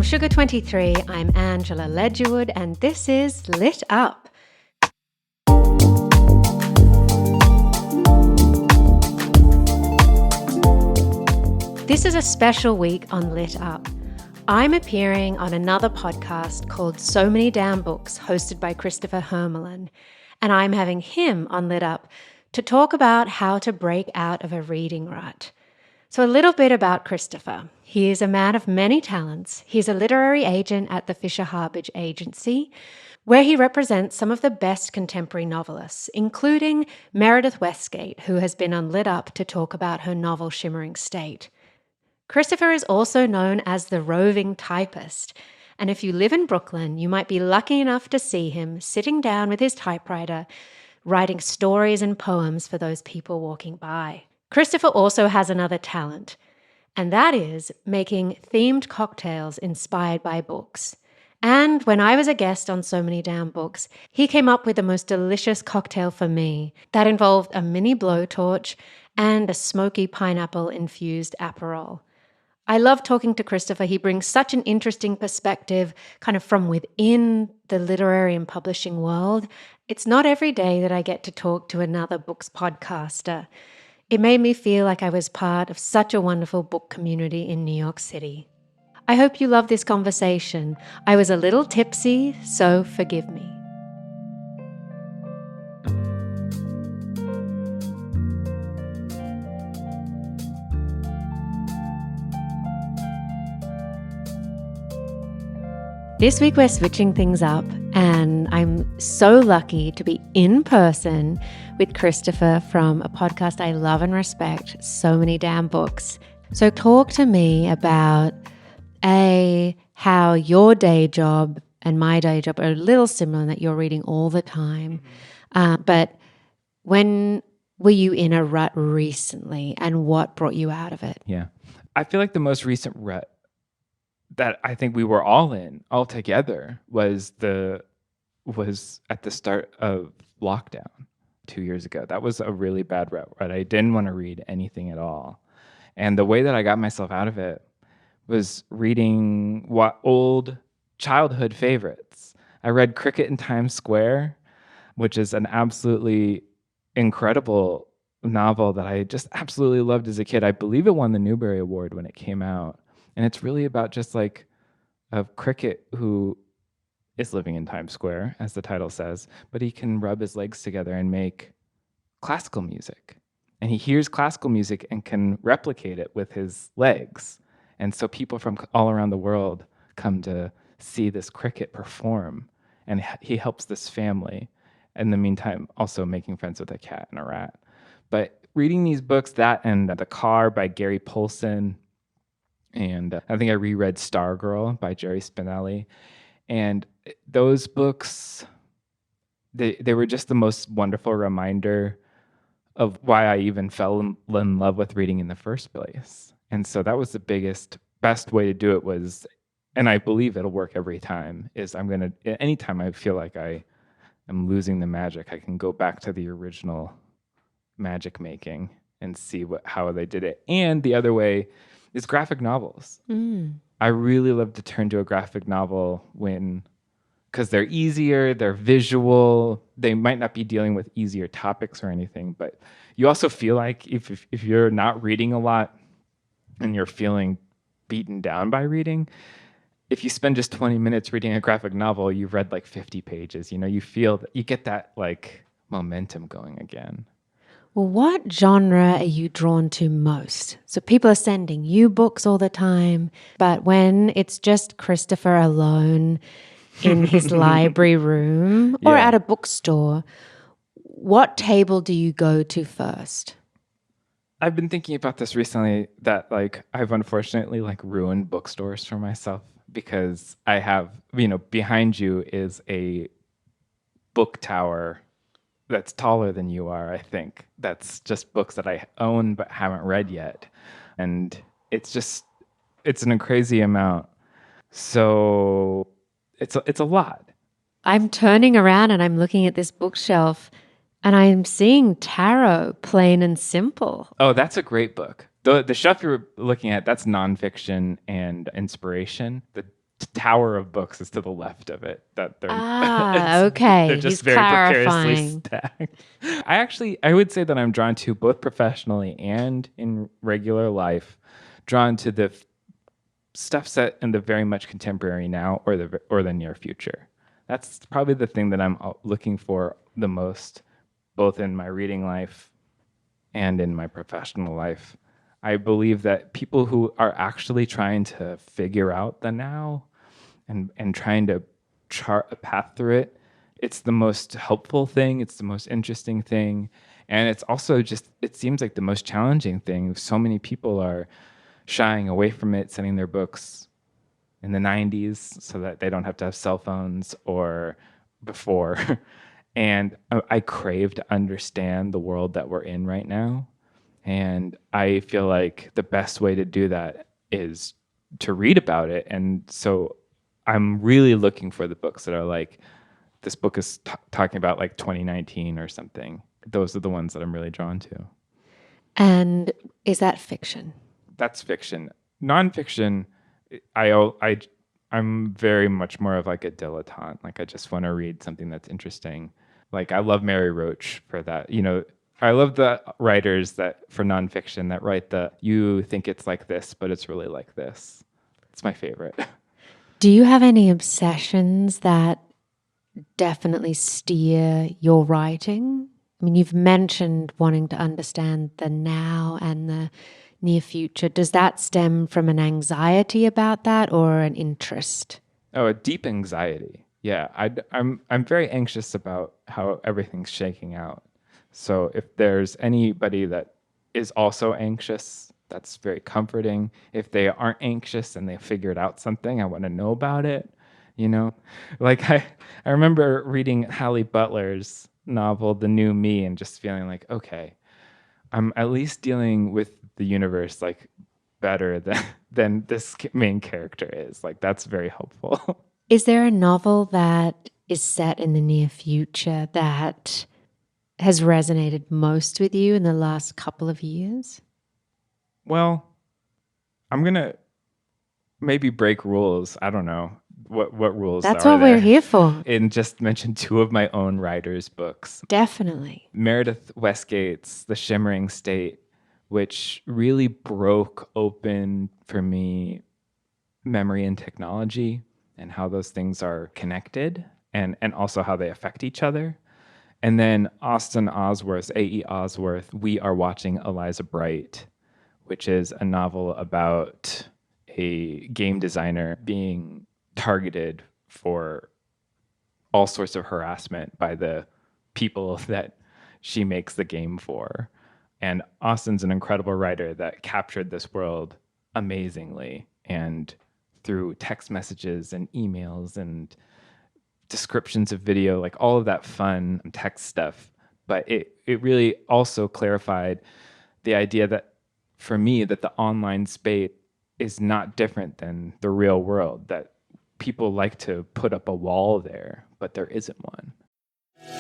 Sugar 23, I'm Angela Ledgerwood, and this is Lit Up. This is a special week on Lit Up. I'm appearing on another podcast called So Many Damn Books, hosted by Christopher Hermelin, and I'm having him on Lit Up to talk about how to break out of a reading rut. So a little bit about Christopher. He is a man of many talents. He's a literary agent at the Fisher Harbage Agency, where he represents some of the best contemporary novelists, including Meredith Westgate, who has been on Lit Up to talk about her novel Shimmering State. Christopher is also known as the roving typist, and if you live in Brooklyn, you might be lucky enough to see him sitting down with his typewriter, writing stories and poems for those people walking by. Christopher also has another talent, and that is making themed cocktails inspired by books. And when I was a guest on So Many Damn Books, he came up with the most delicious cocktail for me that involved a mini blowtorch and a smoky pineapple-infused Aperol. I love talking to Christopher. He brings such an interesting perspective kind of from within the literary and publishing world. It's not every day that I get to talk to another books podcaster. It made me feel like I was part of such a wonderful book community in New York City. I hope you love this conversation. I was a little tipsy, so forgive me. This week we're switching things up, and I'm so lucky to be in person with Christopher from a podcast I love and respect, So Many Damn Books. So talk to me about, how your day job and my day job are a little similar in that you're reading all the time. But when were you in a rut recently, and what brought you out of it? Yeah. I feel like the most recent rut that I think we were all in, all together, was at the start of lockdown 2 years ago. That was a really bad rut, right? I didn't want to read anything at all. And the way that I got myself out of it was reading old childhood favorites. I read Qriket in Times Square, which is an absolutely incredible novel that I just absolutely loved as a kid. I believe it won the Newbery Award when it came out. And it's really about just like a Qriket who is living in Times Square, as the title says, but he can rub his legs together and make classical music. And he hears classical music and can replicate it with his legs. And so people from all around the world come to see this Qriket perform. And he helps this family. In the meantime, also making friends with a cat and a rat. But reading these books, that and The Car by Gary Paulsen, and I think I reread Stargirl by Jerry Spinelli. And those books, they were just the most wonderful reminder of why I even fell in love with reading in the first place. And so that was the best way to do it was, and I believe it'll work every time, is anytime I feel like I am losing the magic, I can go back to the original magic making and see how they did it. And the other way is graphic novels. I really love to turn to a graphic novel because they're easier, they're visual, they might not be dealing with easier topics or anything, but you also feel like if you're not reading a lot and you're feeling beaten down by reading, if you spend just 20 minutes reading a graphic novel, you've read like 50 pages. You feel that you get that like momentum going again. Well, what genre are you drawn to most? So people are sending you books all the time, but when it's just Christopher alone in his library room or at a bookstore, what table do you go to first? I've been thinking about this recently that like I've unfortunately like ruined bookstores for myself because I have, behind you is a book tower that's taller than you are, I think. That's just books that I own but haven't read yet. And it's a crazy amount. So it's a lot. I'm turning around and I'm looking at this bookshelf and I'm seeing Tarot, Plain and Simple. Oh, that's a great book. The shelf you're looking at, that's nonfiction and inspiration. The tower of books is to the left of it. That they're Okay. they're just He's very precariously clarifying. stacked. I would say that I'm drawn to, both professionally and in regular life, drawn to the stuff set in the very much contemporary now or the near future. That's probably the thing that I'm looking for the most, both in my reading life and in my professional life. I believe that people who are actually trying to figure out the now and trying to chart a path through it, it's the most helpful thing, it's the most interesting thing, and it's also just, it seems like the most challenging thing. So many people are shying away from it, sending their books in the 90s so that they don't have to have cell phones or before. And I crave to understand the world that we're in right now. And I feel like the best way to do that is to read about it. And so I'm really looking for the books that are like, this book is talking about like 2019 or something. Those are the ones that I'm really drawn to. And is that fiction? That's fiction. Nonfiction, I'm very much more of like a dilettante. Like I just want to read something that's interesting. Like I love Mary Roach for that. I love the writers that for nonfiction that write you think it's like this, but it's really like this. It's my favorite. Do you have any obsessions that definitely steer your writing? I mean, you've mentioned wanting to understand the now and the near future. Does that stem from an anxiety about that or an interest? Oh, a deep anxiety. Yeah, I'm very anxious about how everything's shaking out. So if there's anybody that is also anxious, that's very comforting. If they aren't anxious and they figured out something, I want to know about it. Like I remember reading Halle Butler's novel, The New Me, and just feeling like, okay, I'm at least dealing with the universe like better than this main character is. Like that's very helpful. Is there a novel that is set in the near future that has resonated most with you in the last couple of years? Well, I'm gonna maybe break rules. I don't know what rules That's are what we're there. here for. And just mention two of my own writers' books. Definitely. Meredith Westgate's The Shimmering State, which really broke open for me memory and technology and how those things are connected and also how they affect each other. And then Austin Osworth's, A.E. Osworth, We Are Watching Eliza Bright, which is a novel about a game designer being targeted for all sorts of harassment by the people that she makes the game for. And Austin's an incredible writer that captured this world amazingly, and through text messages and emails and descriptions of video, like all of that fun text stuff. But it really also clarified the idea that for me, that the online space is not different than the real world, that people like to put up a wall there, but there isn't one.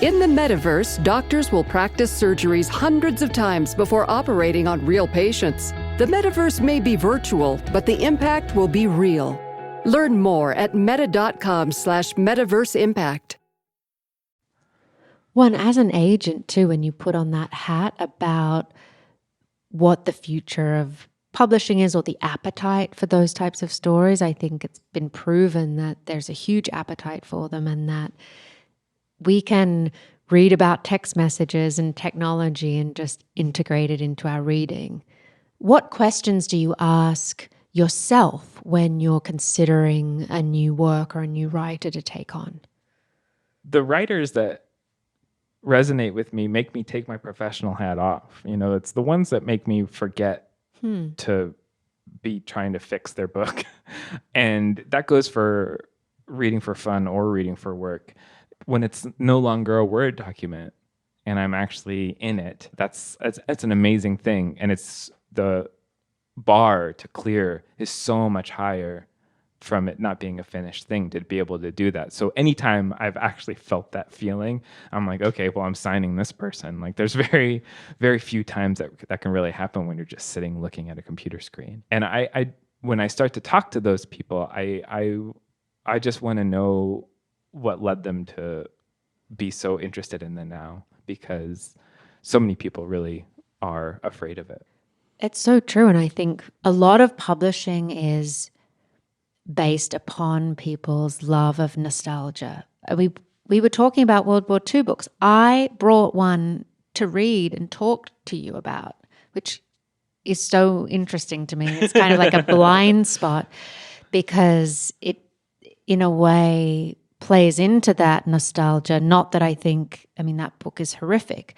In the metaverse, doctors will practice surgeries hundreds of times before operating on real patients. The metaverse may be virtual, but the impact will be real. Learn more at meta.com/metaverseimpact. One, as an agent too, when you put on that hat about what the future of publishing is or the appetite for those types of stories, I think it's been proven that there's a huge appetite for them and that we can read about text messages and technology and just integrate it into our reading. What questions do you ask yourself when you're considering a new work or a new writer to take on? The writers that resonate with me make me take my professional hat off. It's the ones that make me forget to be trying to fix their book. And that goes for reading for fun or reading for work. When it's no longer a Word document and I'm actually in it, that's an amazing thing. And it's the bar to clear is so much higher from it not being a finished thing to be able to do that. So anytime I've actually felt that feeling, I'm like, okay, well, I'm signing this person. Like there's very, very few times that can really happen when you're just sitting looking at a computer screen. And I when I start to talk to those people, I I just want to know what led them to be so interested in the now, because so many people really are afraid of it. It's so true. And I think a lot of publishing is based upon people's love of nostalgia. We were talking about World War II books. I brought one to read and talk to you about, which is so interesting to me. It's kind of like a blind spot because it, in a way, plays into that nostalgia. Not that I think, I mean, that book is horrific,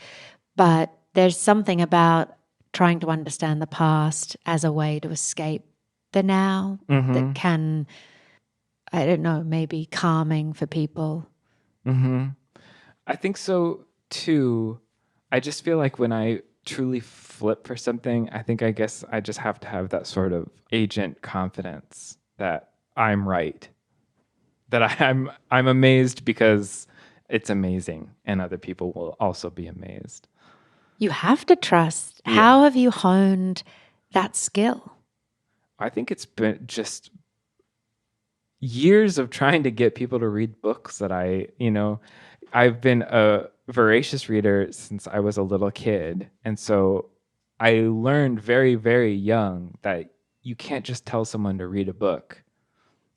but there's something about trying to understand the past as a way to escape the now that can, I don't know, maybe calming for people. I think so too. I just feel like when I truly flip for something, I guess I just have to have that sort of agent confidence that I'm right, that I'm amazed because it's amazing, and other people will also be amazed. You have to trust. Yeah. How have you honed that skill? I think it's been just years of trying to get people to read books that I've been a voracious reader since I was a little kid. And so I learned very, very young that you can't just tell someone to read a book.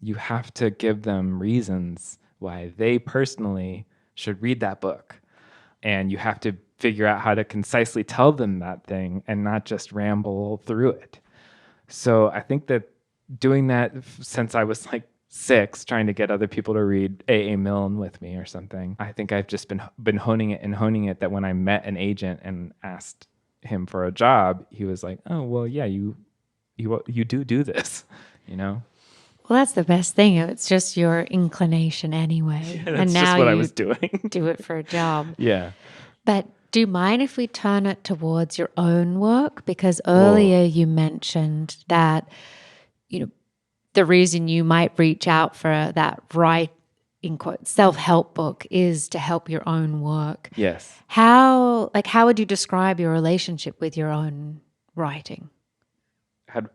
You have to give them reasons why they personally should read that book. And you have to figure out how to concisely tell them that thing and not just ramble through it. So I think that doing that since I was like 6, trying to get other people to read A.A. Milne with me or something, I think I've just been honing it that when I met an agent and asked him for a job, he was like, oh, well, yeah, you do this, you know? Well, that's the best thing. It's just your inclination anyway. Yeah, that's and now just what you I was doing. do it for a job. Yeah. But do you mind if we turn it towards your own work? Because earlier you mentioned that, the reason you might reach out for that in quote self-help book is to help your own work. Yes. How would you describe your relationship with your own writing?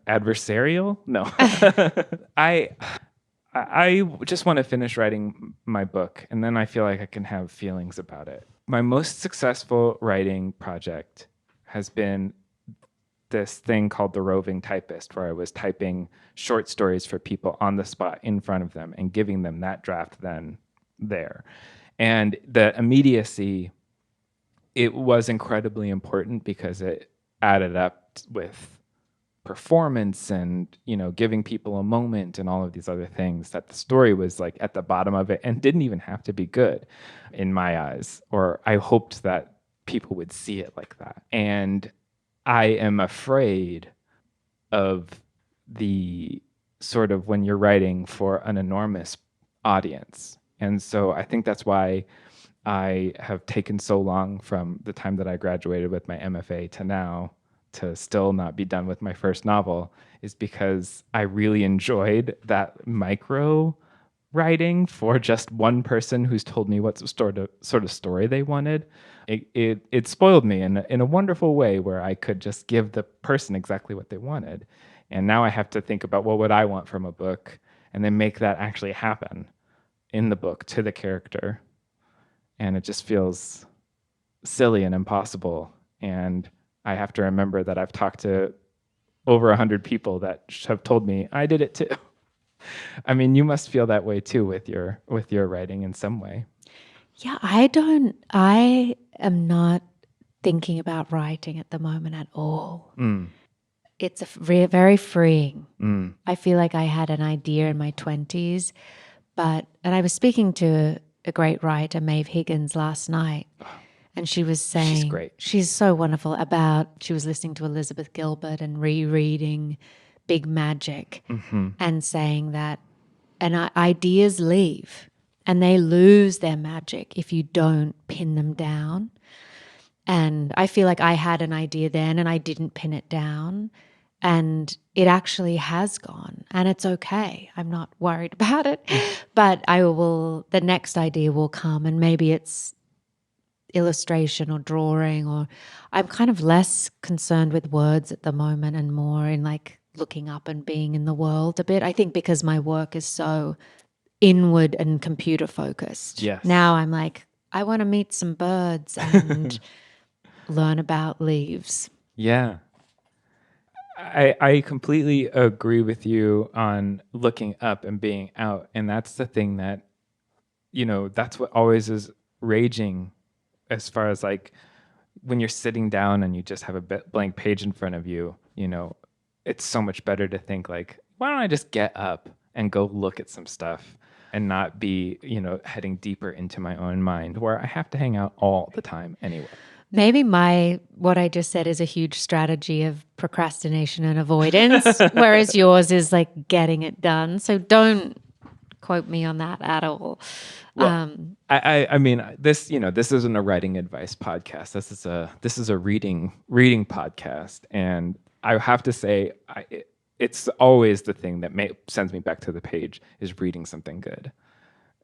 Adversarial? No. I just want to finish writing my book, and then I feel like I can have feelings about it. My most successful writing project has been this thing called The Roving Typist, where I was typing short stories for people on the spot in front of them and giving them that draft then there. And the immediacy, it was incredibly important because it added up with performance and, giving people a moment and all of these other things, that the story was like at the bottom of it and didn't even have to be good in my eyes, or I hoped that people would see it like that. And I am afraid of the sort of when you're writing for an enormous audience. And so I think that's why I have taken so long from the time that I graduated with my MFA to now to still not be done with my first novel, is because I really enjoyed that micro writing for just one person who's told me what sort of story they wanted. It spoiled me in a wonderful way, where I could just give the person exactly what they wanted. And now I have to think about what would I want from a book, and then make that actually happen in the book to the character. And it just feels silly and impossible. And I have to remember that I've talked to over 100 people that have told me I did it too. I mean, you must feel that way too with your writing in some way. Yeah, I am not thinking about writing at the moment at all. It's very freeing. I feel like I had an idea in my 20s, and I was speaking to a great writer, Maeve Higgins, last night. And she was saying, she's great. She's so wonderful she was listening to Elizabeth Gilbert and rereading Big Magic, and saying that ideas leave and they lose their magic if you don't pin them down. And I feel like I had an idea then and I didn't pin it down, and it actually has gone, and it's okay. I'm not worried about it, but the next idea will come, and maybe it's illustration or drawing, or I'm kind of less concerned with words at the moment and more in like looking up and being in the world a bit. I think because my work is so inward and computer focused. Yes. Now I'm like, I want to meet some birds and learn about leaves. Yeah. I completely agree with you on looking up and being out. And that's the thing that, that's what always is raging as far as like when you're sitting down and you just have a blank page in front of you, it's so much better to think like, why don't I just get up and go look at some stuff and not be, heading deeper into my own mind where I have to hang out all the time anyway. Maybe what I just said is a huge strategy of procrastination and avoidance, whereas yours is like getting it done. So don't quote me on that at all. Well, I mean, this isn't a writing advice podcast. This is a reading podcast, and I have to say, it's always the thing that sends me back to the page is reading something good.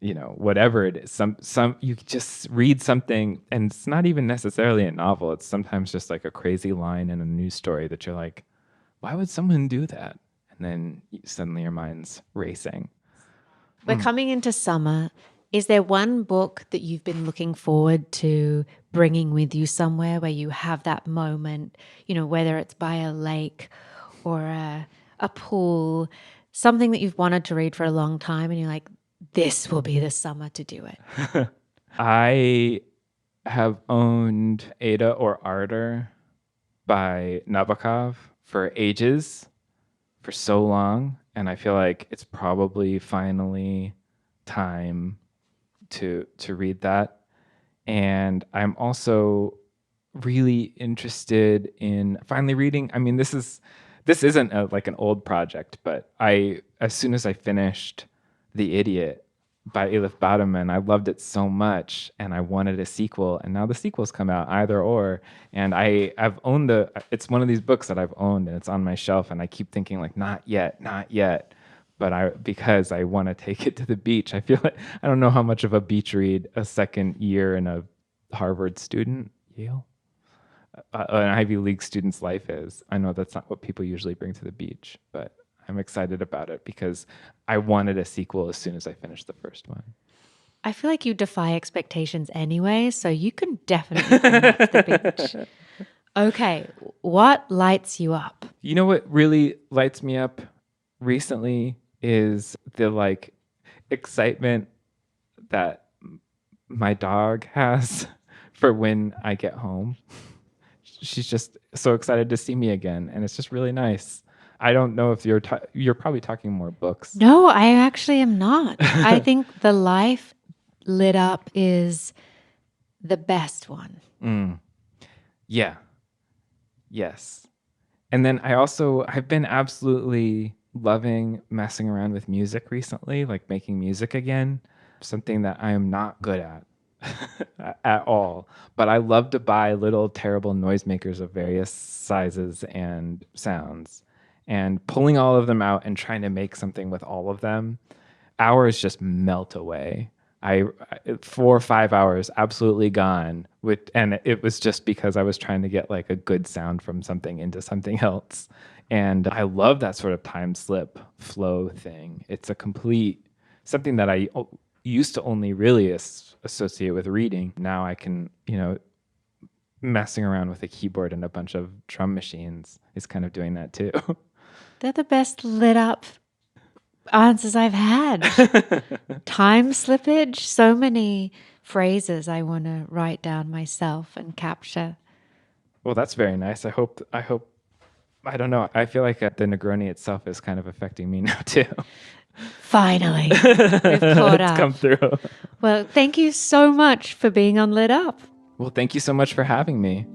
Whatever it is, some you just read something, and it's not even necessarily a novel. It's sometimes just like a crazy line in a news story that you're like, why would someone do that? And then suddenly your mind's racing. We're coming into summer. Is there one book that you've been looking forward to bringing with you somewhere where you have that moment, whether it's by a lake or a pool, something that you've wanted to read for a long time and you're like, this will be the summer to do it? I have owned Ada or Ardor by Nabokov for ages, for so long, and I feel like it's probably finally time to read that. And I'm also really interested in finally reading. I mean, this isn't like an old project, but as soon as I finished The Idiot by Elif Batuman, I loved it so much and I wanted a sequel, and now the sequel's come out, Either Or, and I've owned it's one of these books that I've owned and it's on my shelf, and I keep thinking like not yet, but because I want to take it to the beach. I feel like I don't know how much of a beach read a second year and a Harvard student, Yale, an Ivy League student's life is. I know that's not what people usually bring to the beach, but I'm excited about it because I wanted a sequel as soon as I finished the first one. I feel like you defy expectations anyway, so you can definitely come up to the beach. Okay, what lights you up? You know what really lights me up recently is the excitement that my dog has for when I get home. She's just so excited to see me again, and it's just really nice. I don't know if you're probably talking more books. No, I actually am not. I think The Life Lit Up is the best one. Yeah. Yes. And then I've been absolutely loving messing around with music recently, like making music again, something that I am not good at at all. But I love to buy little terrible noisemakers of various sizes and sounds, and pulling all of them out and trying to make something with all of them. Hours just melt away. 4 or 5 hours absolutely gone and it was just because I was trying to get like a good sound from something into something else. And I love that sort of time slip flow thing. It's something that I used to only really associate with reading. Now I can, messing around with a keyboard and a bunch of drum machines is kind of doing that too. They're the best lit up answers I've had. Time slippage, so many phrases I want to write down myself and capture. Well, that's very nice. I hope, I don't know. I feel like the Negroni itself is kind of affecting me now too. Finally, we've caught up. It's come through. Well, thank you so much for being on Lit Up. Well, thank you so much for having me.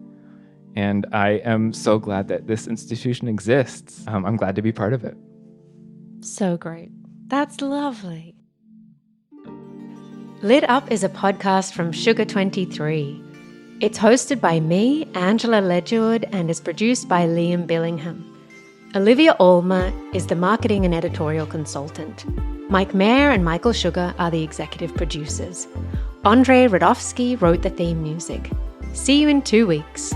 And I am so glad that this institution exists. I'm glad to be part of it. So great. That's lovely. Lit Up is a podcast from Sugar 23. It's hosted by me, Angela Ledgewood, and is produced by Liam Billingham. Olivia Olmer is the marketing and editorial consultant. Mike Mayer and Michael Sugar are the executive producers. Andrei Radofsky wrote the theme music. See you in 2 weeks.